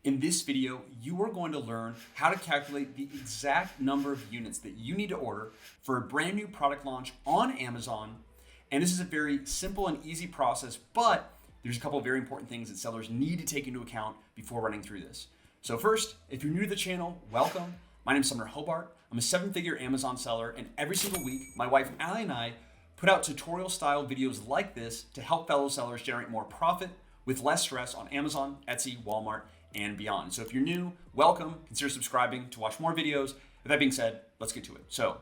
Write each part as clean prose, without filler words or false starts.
In this video, you are going to learn how to calculate the exact number of units that you need to order for a brand new product launch on Amazon. And this is a very simple and easy process, but there's a couple of very important things that sellers need to take into account before running through this. So first, if you're new to the channel, welcome. My name is Sumner Hobart. I'm a 7-figure Amazon seller, and every single week, my wife Allie and I put out tutorial style videos like this to help fellow sellers generate more profit with less stress on Amazon, Etsy, Walmart, and beyond. So if you're new, welcome. Consider subscribing to watch more videos. With that being said, let's get to it. So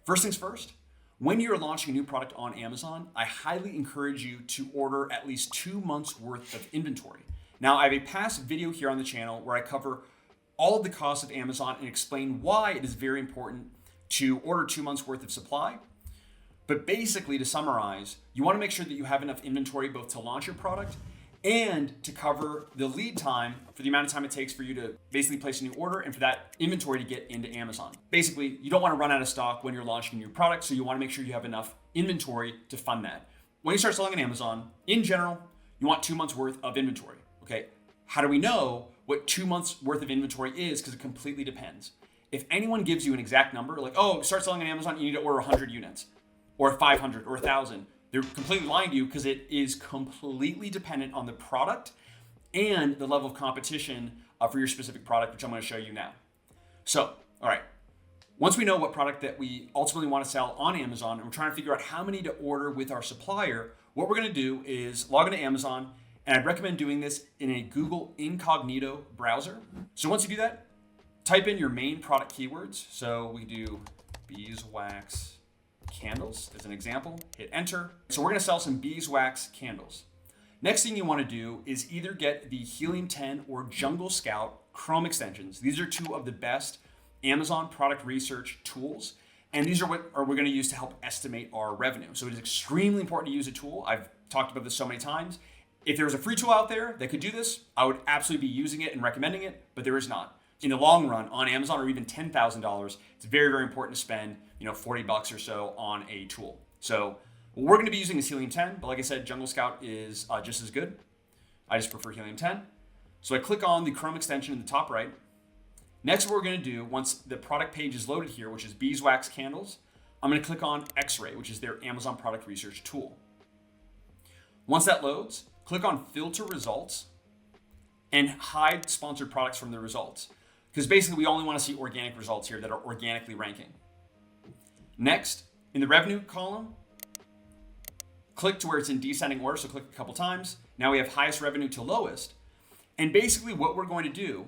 first things first, when you're launching a new product on Amazon, I highly encourage you to order at least 2 months worth of inventory. Now, I have a past video here on the channel where I cover all of the costs of Amazon and explain why it is very important to order 2 months worth of supply. But basically, to summarize, you want to make sure that you have enough inventory both to launch your product and to cover the lead time for the amount of time it takes for you to basically place a new order and for that inventory to get into Amazon. Basically, you don't want to run out of stock when you're launching a new product, so you want to make sure you have enough inventory to fund that. When you start selling on Amazon, in general, you want 2 months worth of inventory, okay? How do we know what 2 months worth of inventory is? Because it completely depends. If anyone gives you an exact number, like, oh, start selling on Amazon, you need to order 100 units, or 500, or 1,000, they're completely lying to you because it is completely dependent on the product and the level of competition for your specific product, which I'm going to show you now. So, all right, once we know what product that we ultimately want to sell on Amazon, and we're trying to figure out how many to order with our supplier, what we're going to do is log into Amazon, and I'd recommend doing this in a Google Incognito browser. So once you do that, type in your main product keywords. So we do beeswax candles as an example, hit enter. So we're going to sell some beeswax candles. Next thing you want to do is either get the Helium 10 or Jungle Scout Chrome extensions. These are two of the best Amazon product research tools, and these are what we're going to use to help estimate our revenue. So it is extremely important to use a tool. I've talked about this so many times. If there was a free tool out there that could do this, I would absolutely be using it and recommending it, but there is not. In the long run, on Amazon or even $10,000, it's very, very important to spend, $40 or so on a tool. So what we're going to be using is Helium 10, but like I said, Jungle Scout is just as good. I just prefer Helium 10. So I click on the Chrome extension in the top right. Next, what we're going to do, once the product page is loaded here, which is beeswax candles, I'm going to click on X-Ray, which is their Amazon product research tool. Once that loads, click on Filter Results and hide sponsored products from the results. Because basically, we only want to see organic results here that are organically ranking. Next, in the revenue column, click to where it's in descending order, so click a couple times. Now we have highest revenue to lowest. And basically what we're going to do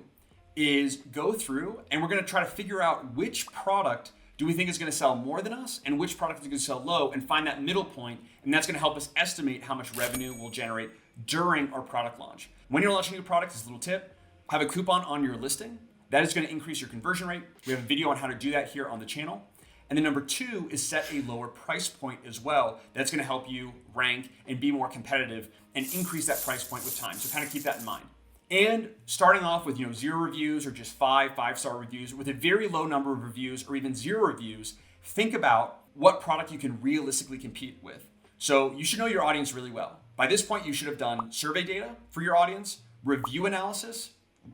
is go through and we're going to try to figure out which product do we think is going to sell more than us and which product is going to sell low, and find that middle point, and that's going to help us estimate how much revenue we'll generate during our product launch. When you're launching a new product, this is a little tip, have a coupon on your listing. That is going to increase your conversion rate. We have a video on how to do that here on the channel. And then number 2 is set a lower price point as well. That's going to help you rank and be more competitive and increase that price point with time. So kind of keep that in mind. And starting off with 0 reviews or just 5-star reviews, with a very low number of reviews or even 0 reviews, think about what product you can realistically compete with. So you should know your audience really well. By this point, you should have done survey data for your audience, review analysis,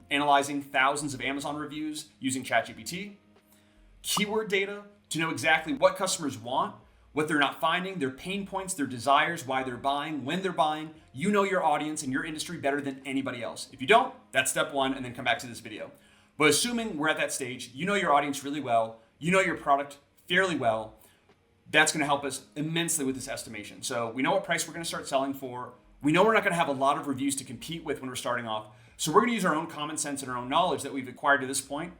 analyzing thousands of Amazon reviews using ChatGPT, keyword data to know exactly what customers want, what they're not finding, their pain points, their desires, why they're buying, when they're buying. You know your audience and your industry better than anybody else. If you don't, that's step 1, and then come back to this video. But assuming we're at that stage, you know your audience really well, you know your product fairly well, that's going to help us immensely with this estimation. So we know what price we're going to start selling for. We know we're not going to have a lot of reviews to compete with when we're starting off. So we're going to use our own common sense and our own knowledge that we've acquired to this point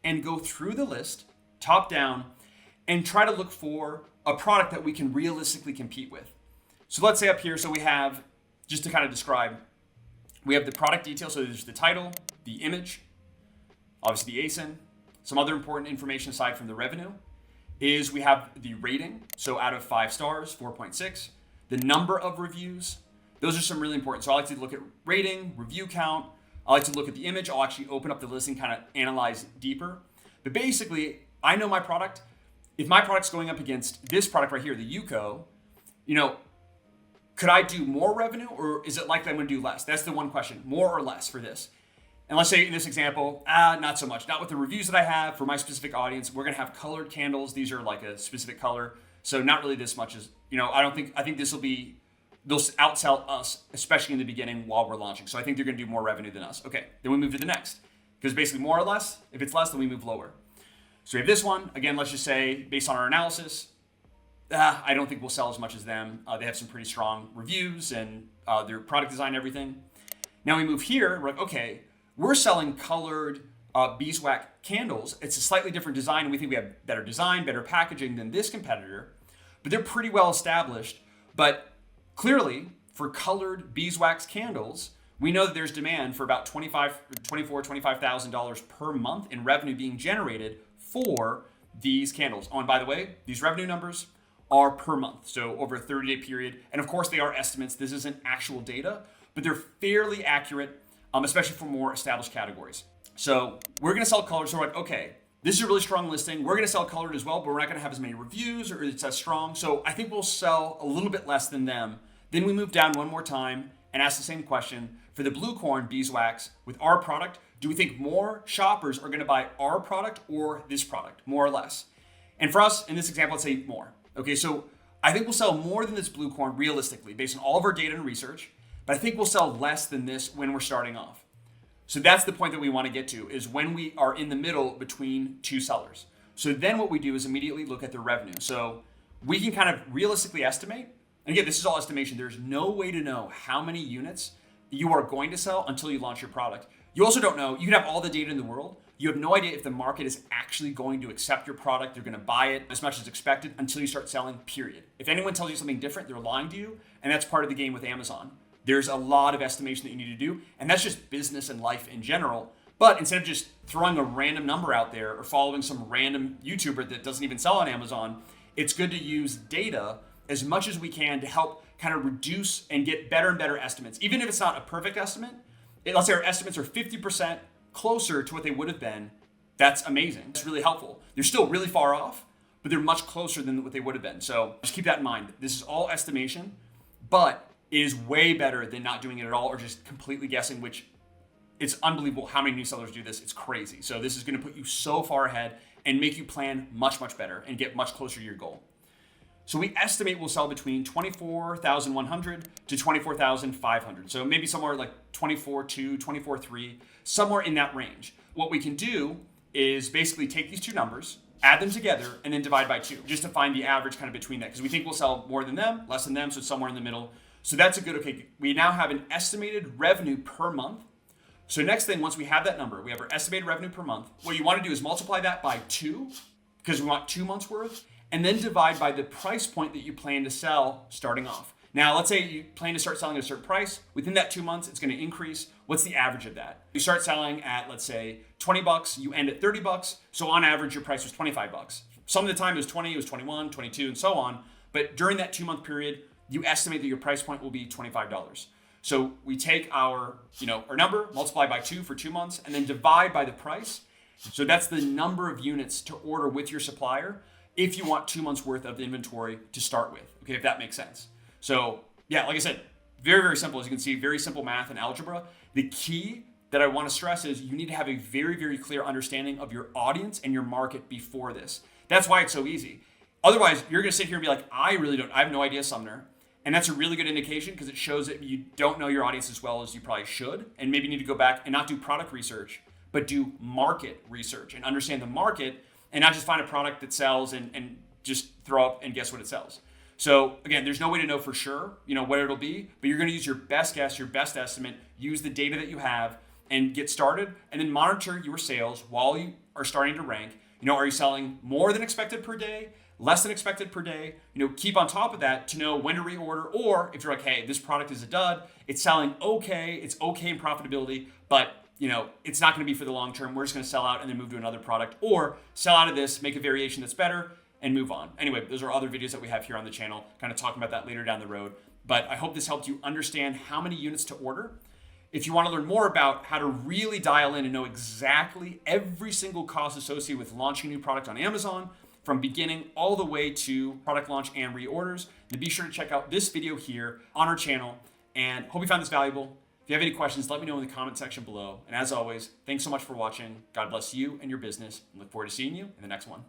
and go through the list, top down, and try to look for a product that we can realistically compete with. So let's say up here, so we have, just to kind of describe, we have the product details. So there's the title, the image, obviously the ASIN. Some other important information aside from the revenue is we have the rating. So out of 5 stars, 4.6, the number of reviews. Those are some really important. So I like to look at rating, review count. I like to look at the image. I'll actually open up the list and kind of analyze deeper. But basically, I know my product. If my product's going up against this product right here, the Yuko, could I do more revenue, or is it likely I'm going to do less? That's the one question, more or less for this. And let's say in this example, not so much. Not with the reviews that I have for my specific audience. We're gonna have colored candles. These are like a specific color. So not really this much as, I think this will be, they'll outsell us, especially in the beginning while we're launching. So I think they're gonna do more revenue than us. Okay, then we move to the next. Because basically more or less, if it's less, then we move lower. So we have this one. Again, let's just say, based on our analysis, I don't think we'll sell as much as them. They have some pretty strong reviews and their product design, everything. Now we move here, we're like, okay, we're selling colored beeswax candles. It's a slightly different design, and we think we have better design, better packaging than this competitor, but they're pretty well established. But clearly, for colored beeswax candles, we know that there's demand for about $25,000 per month in revenue being generated for these candles. Oh, and by the way, these revenue numbers are per month, so over a 30-day period. And of course, they are estimates. This isn't actual data, but they're fairly accurate, especially for more established categories. So we're gonna sell colored. So we're like, okay, this is a really strong listing. We're gonna sell colored as well, but we're not gonna have as many reviews or it's as strong. So I think we'll sell a little bit less than them. Then we move down one more time and ask the same question. For the blue corn beeswax with our product, do we think more shoppers are gonna buy our product or this product, more or less? And for us, in this example, let's say more. Okay, so I think we'll sell more than this blue corn realistically, based on all of our data and research, but I think we'll sell less than this when we're starting off. So that's the point that we wanna get to, is when we are in the middle between two sellers. So then what we do is immediately look at their revenue. So we can kind of realistically estimate, and again, this is all estimation. There's no way to know how many units you are going to sell until you launch your product. You also don't know, you can have all the data in the world. You have no idea if the market is actually going to accept your product. They're gonna buy it as much as expected until you start selling, period. If anyone tells you something different, they're lying to you, and that's part of the game with Amazon. There's a lot of estimation that you need to do, and that's just business and life in general. But instead of just throwing a random number out there or following some random YouTuber that doesn't even sell on Amazon, it's good to use data as much as we can to help kind of reduce and get better and better estimates. Even if it's not a perfect estimate, let's say our estimates are 50% closer to what they would have been, that's amazing. It's really helpful. They're still really far off, but they're much closer than what they would have been. So just keep that in mind. This is all estimation, but it is way better than not doing it at all or just completely guessing, which it's unbelievable how many new sellers do this. It's crazy. So this is gonna put you so far ahead and make you plan much, much better and get much closer to your goal. So we estimate we'll sell between 24,100 to 24,500. So maybe somewhere like 24.2, 24.3, somewhere in that range. What we can do is basically take these two numbers, add them together, and then divide by 2, just to find the average kind of between that. Because we think we'll sell more than them, less than them, so it's somewhere in the middle. So that's a good, okay, we now have an estimated revenue per month. So next thing, once we have that number, we have our estimated revenue per month. What you want to do is multiply that by 2, because we want 2 months worth, and then divide by the price point that you plan to sell starting off. Now, let's say you plan to start selling at a certain price. Within that 2 months, it's going to increase. What's the average of that? You start selling at, let's say, $20, you end at $30. So on average, your price was $25. Some of the time it was 20, it was 21, 22, and so on. But during that 2-month period, you estimate that your price point will be $25. So we take our number, multiply by 2 for 2 months, and then divide by the price. So that's the number of units to order with your supplier if you want 2 months worth of inventory to start with, okay, if that makes sense. So yeah, like I said, very, very simple. As you can see, very simple math and algebra. The key that I want to stress is you need to have a very, very clear understanding of your audience and your market before this. That's why it's so easy. Otherwise, you're going to sit here and be like, I have no idea, Sumner. And that's a really good indication because it shows that you don't know your audience as well as you probably should. And maybe you need to go back and not do product research, but do market research and understand the market and not just find a product that sells and just throw up and guess what it sells. So again, there's no way to know for sure, what it'll be, but you're going to use your best guess, your best estimate, use the data that you have and get started and then monitor your sales while you are starting to rank. Are you selling more than expected per day, less than expected per day? Keep on top of that to know when to reorder, or if you're like, hey, this product is a dud, it's selling okay, it's okay in profitability, but it's not going to be for the long term. We're just going to sell out and then move to another product, or sell out of this, make a variation that's better, and move on. Anyway, those are other videos that we have here on the channel, kind of talking about that later down the road. But I hope this helped you understand how many units to order. If you want to learn more about how to really dial in and know exactly every single cost associated with launching a new product on Amazon, from beginning all the way to product launch and reorders, then be sure to check out this video here on our channel. And hope you found this valuable. If If you have any questions, let me know in the comment section below. And as always, thanks so much for watching. God bless you and your business, and look forward to seeing you in the next one.